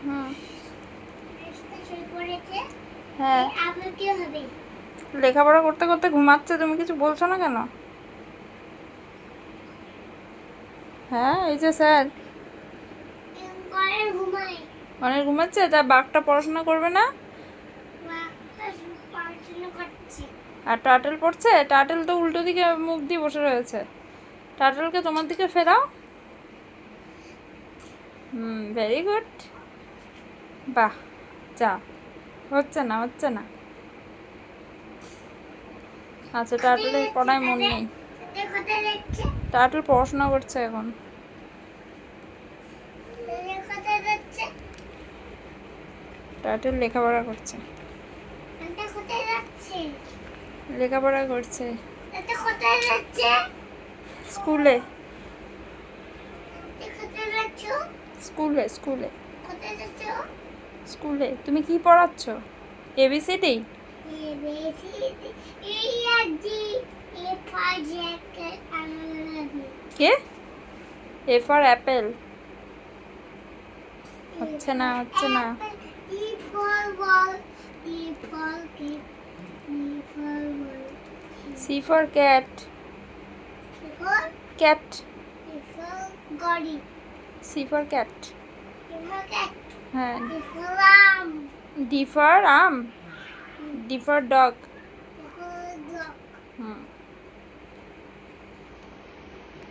হুম হ্যাঁ লেখাপড়া করতে করতে ঘুমাচ্ছে, তুমি কিছু বলছো না কেন? হ্যাঁ এই যে স্যার অনেক ঘুমাচ্ছে, তা বাঘটা পড়াশোনা করবে না? আর টার্টেল পড়ছে? টার্টেল তো উল্টো দিকে মুখ দিয়ে বসে রয়েছে। টার্টেলকে তোমার দিকে ফেরাও। Very good. বাহ, যা, হচ্ছে না হচ্ছে না। আচ্ছা, টার্টেলের পড়ায় মন নেই। টার্টেল পড়াশোনা করছে এখন। টার্টেল লেখাপড়া করছে। লেখাপড়া করছে স্কুলে। স্কুলে স্কুলে স্কুলে। তুমি কি পড়াচ্ছ? এবিসিডি? কে? A for apple. হচ্ছে না হচ্ছে না। C for cat. Cat. C for cat. হ্যাঁ। ডি ফর আম। D for dog. হুম।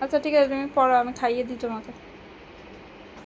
আচ্ছা ঠিক আছে, তুমি পড়ো, আমি খাইয়ে দিই তোমাকে।